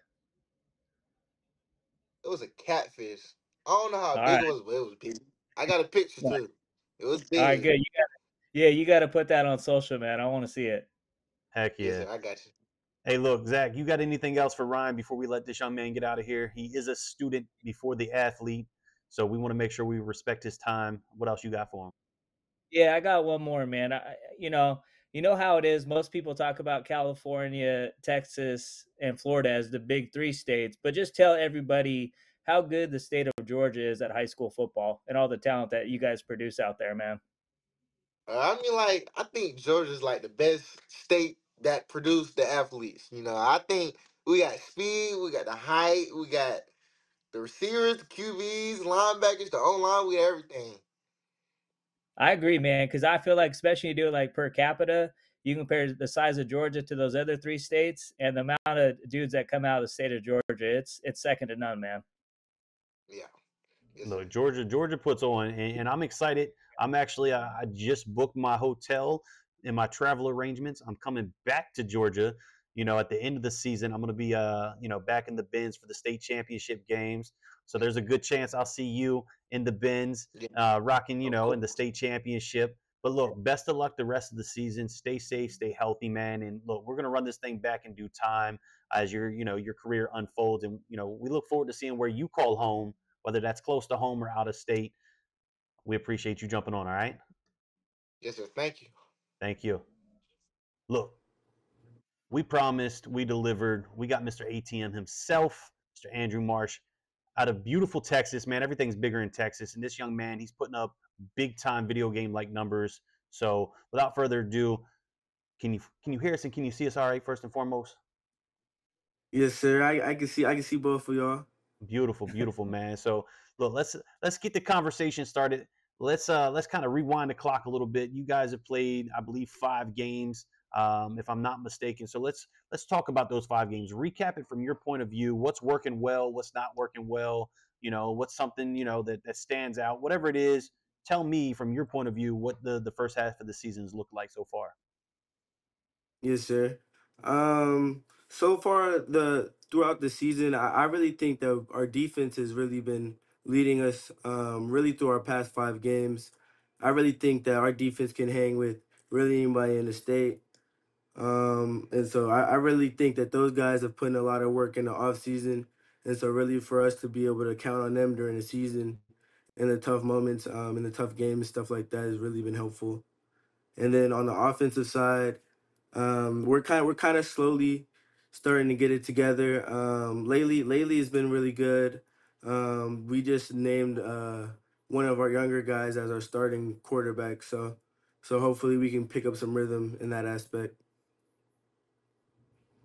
C: It was a catfish. I don't know how
B: All
C: big
B: right.
C: it was, but it was big. I got a picture
B: Yeah.
C: too. It was
B: All right,
C: big.
B: good. Yeah, you got to put that on social, man. I want to see it.
A: Heck
C: Yes,
A: yeah.
C: sir. I got you.
A: Hey, look, Zach, you got anything else for Ryan before we let this young man get out of here? He is a student before the athlete, so we want to make sure we respect his time. What else you got for him?
B: Yeah, I got one more, man. You know how it is. Most people talk about California, Texas, and Florida as the big three states, but just tell everybody how good the state of Georgia is at high school football and all the talent that you guys produce out there, man.
C: I mean, like, I think Georgia's like the best state that produced the athletes. I think we got speed, we got the height, we got the receivers, the QBs, linebackers, the O line, we got everything.
B: I agree, man, because I feel like, especially you do it like per capita, you compare the size of Georgia to those other three states, and the amount of dudes that come out of the state of Georgia, it's second to none, man.
C: Yeah. Yes, sir.
A: Look, Georgia puts on, and I'm excited. I'm actually, I just booked my hotel and my travel arrangements. I'm coming back to Georgia. At the end of the season, I'm going to be, back in the bins for the state championship games. So there's a good chance I'll see you in the bins,
C: Yeah,
A: rocking,
C: of
A: in the
C: course.
A: state championship. But look, best of luck the rest of the season. Stay safe, stay healthy, man. And look, we're going to run this thing back in due time as your career unfolds. And we look forward to seeing where you call home, whether that's close to home or out of state. We appreciate you jumping on. All right.
C: Yes, sir. Thank you.
A: Thank you. Look, we promised, we delivered. We got Mr. ATM himself, Mr. Andrew Marsh, out of beautiful Texas, man. Everything's bigger in Texas. And this young man, he's putting up big time video game like numbers. So without further ado, can you hear us and can you see us all right, first and foremost?
D: Yes, sir. I can see both of y'all.
A: Beautiful, beautiful, man. So look, let's get the conversation started. Let's kind of rewind the clock a little bit. You guys have played, I believe, 5 games, if I'm not mistaken. So let's talk about those 5 games. Recap it from your point of view. What's working well? What's not working well? What's something that stands out? Whatever it is, tell me from your point of view what the first half of the seasons look like so far.
D: Yes, sir. So far the throughout the season, I really think that our defense has really been leading us really through our past 5 games. I really think that our defense can hang with really anybody in the state. And so I really think that those guys have put in a lot of work in the off season. And so really for us to be able to count on them during the season in the tough moments, in the tough games, stuff like that has really been helpful. And then on the offensive side, we're kind of slowly starting to get it together. Lately has been really good. We just named one of our younger guys as our starting quarterback, so hopefully we can pick up some rhythm in that aspect.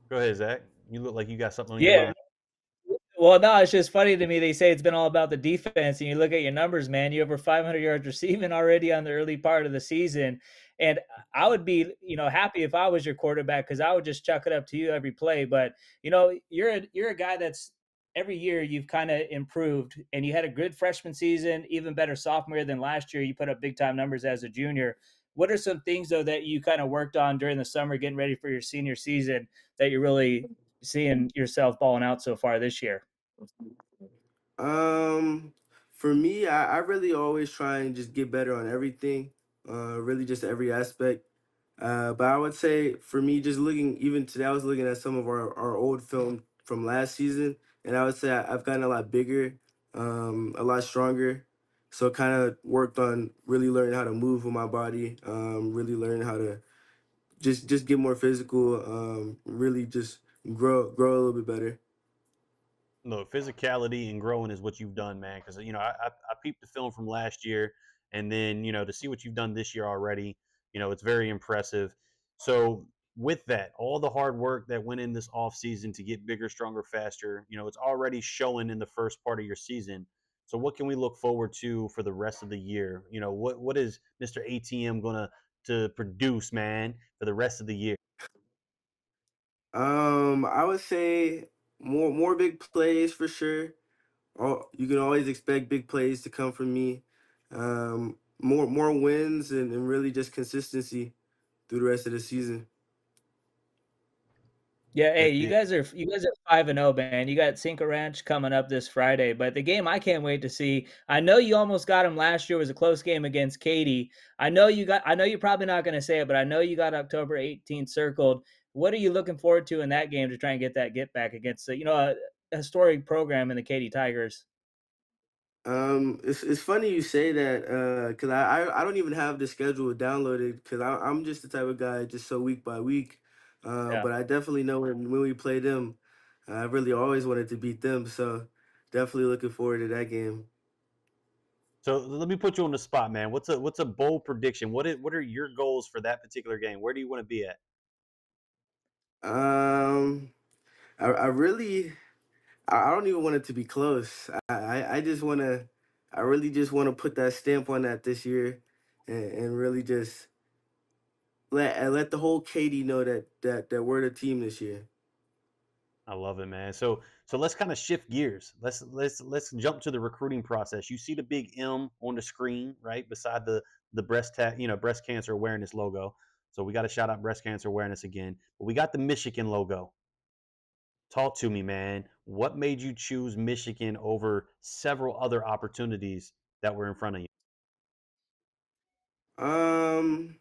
A: Go ahead, Zach. You look like you got something on your
B: Yeah,
A: mind.
B: well, no, it's just funny to me. They say it's been all about the defense, and you look at your numbers, man. You over 500 yards receiving already on the early part of the season, and I would be, happy if I was your quarterback because I would just chuck it up to you every play. But you're a guy that's every year you've kind of improved, and you had a good freshman season, even better sophomore year than last year. You put up big time numbers as a junior. What are some things though that you kind of worked on during the summer, getting ready for your senior season, that you're really seeing yourself balling out so far this year?
D: Um, for me, I really always try and just get better on everything, really just every aspect. But I would say for me, just looking even today, I was looking at some of our old film from last season, and I would say I've gotten a lot bigger, a lot stronger. So kind of worked on really learning how to move with my body, really learning how to just get more physical, really just grow a little bit better.
A: Look, physicality and growing is what you've done, man. Because I peeped the film from last year, and then to see what you've done this year already, it's very impressive. So with that, all the hard work that went in this off season to get bigger, stronger, faster, it's already showing in the first part of your season. So what can we look forward to for the rest of the year? What is Mr. ATM gonna to produce, man, for the rest of the year?
D: I would say more big plays for sure. You can always expect big plays to come from me. More wins and really just consistency through the rest of the season.
B: Yeah, hey,
A: That's it.
B: you guys are 5-0, man. You got Cinco Ranch coming up this Friday, but the game I can't wait to see. I know you almost got him last year. It was a close game against Katy. I know you're probably not going to say it, but I know you got October 18th circled. What are you looking forward to in that game to try and get that get back against a historic program in the Katy Tigers?
D: It's funny you say that, cause I don't even have the schedule downloaded, cause I'm just the type of guy just so week by week.
B: Yeah.
D: But I definitely know when we play them, I really always wanted to beat them, so definitely looking forward to that game.
A: So let me put you on the spot, man. What's a bold prediction? What are your goals for that particular game? Where do you want to be at?
D: Um, I really I don't even want it to be close. I just wanna I really just wanna put that stamp on that this year, and really just let the whole Katy know that we're the team this year.
A: I love it, man. So let's kind of shift gears. Let's jump to the recruiting process. You see the big M on the screen, right, beside the breast cancer awareness logo. So we got to shout out breast cancer awareness again. But we got the Michigan logo. Talk to me, man. What made you choose Michigan over several other opportunities that were in front of you?
D: Um,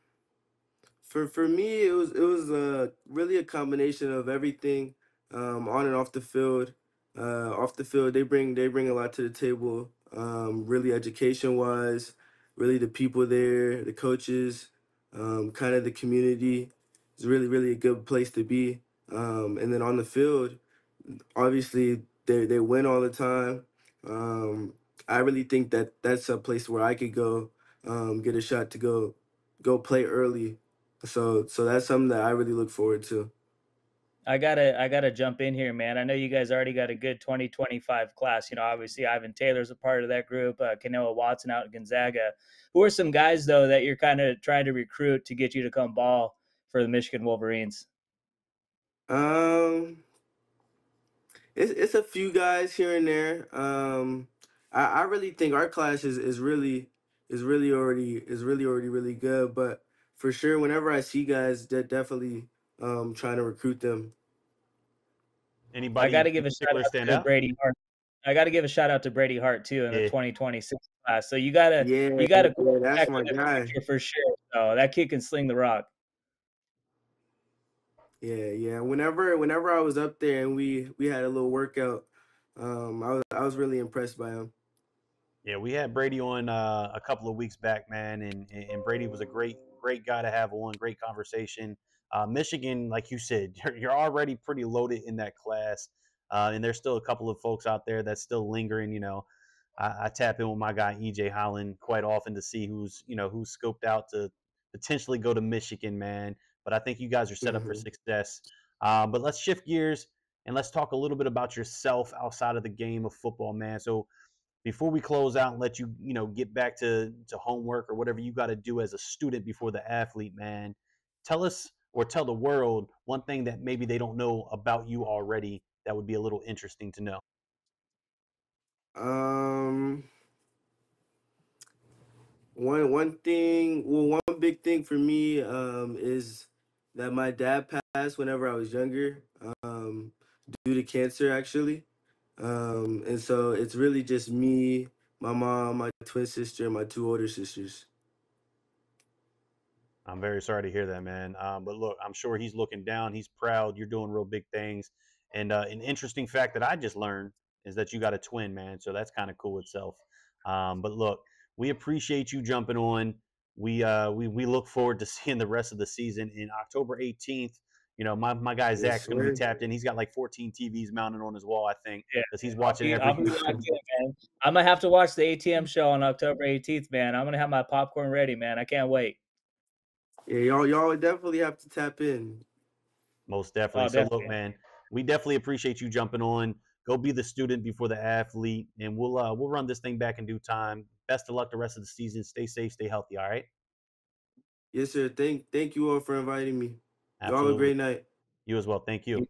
D: for me, it was really a combination of everything, on and off the field. Off the field, they bring a lot to the table. Really education wise, really the people there, the coaches, kind of the community. It's really a good place to be. And then on the field, obviously they win all the time. Um, I really think that that's a place where I could go, get a shot to go play early. So that's something that I really look forward to.
B: I gotta jump in here, man. I know you guys already got a good 2025 class. Obviously Ivan Taylor's a part of that group. Canoa Watson out at Gonzaga. Who are some guys though that you're kind of trying to recruit to get you to come ball for the Michigan Wolverines?
D: Um, it's a few guys here and there. I really think our class is really already really good. But for sure, whenever I see guys, that definitely trying to recruit them.
B: I
A: Anybody
B: got to
A: in
B: give a shout
A: particular
B: out
A: stand
B: to
A: out?
B: Brady Hart. I got to give a shout out to Brady Hart too in the
A: Yeah.
B: 2026 class. So you got a
D: Yeah, that's
B: quarterback for
D: my
B: the
D: guy.
B: future for sure. So that kid can sling the rock.
D: Yeah. Whenever I was up there and we had a little workout, I was really impressed by him.
A: Yeah, we had Brady on a couple of weeks back, man, and Brady was a great guy to have on. Great conversation. Michigan, like you said, you're already pretty loaded in that class, and there's still a couple of folks out there that's still lingering. I tap in with my guy EJ Holland quite often to see who's scoped out to potentially go to Michigan, man. But I think you guys are set up for
D: Hmm.
A: success. But let's shift gears and let's talk a little bit about yourself outside of the game of football, man. So before we close out and let you get back to homework or whatever you got to do as a student before the athlete, man, tell us or tell the world one thing that maybe they don't know about you already that would be a little interesting to know.
D: Um, one big thing for me is that my dad passed whenever I was younger, due to cancer actually. And so it's really just me, my mom, my twin sister, and my two older sisters.
A: I'm very sorry to hear that, man. But look, I'm sure he's looking down. He's proud. You're doing real big things. And an interesting fact that I just learned is that you got a twin, man. So that's kind of cool itself. But look, we appreciate you jumping on. We look forward to seeing the rest of the season in October 18th. My guy
D: Yes,
A: Zach's going to be
D: sir.
A: tapped in. He's got like 14 TVs mounted on his wall, I think,
B: Yeah,
A: because he's
B: I'll
A: watching
B: be
A: every.
B: I'll be locked in, man. I'm gonna have to watch the ATM show on October 18th, man. I'm gonna have my popcorn ready, man. I can't wait.
D: Yeah, y'all would definitely have to tap in.
A: Most definitely.
B: Oh,
A: So look,
B: definitely.
A: man, we definitely appreciate you jumping on. Go be the student before the athlete, and we'll run this thing back in due time. Best of luck the rest of the season. Stay safe, stay healthy. All right.
D: Yes, sir. Thank you all for inviting me. Y'all have a
A: Absolutely.
D: great night.
A: You as well. Thank you.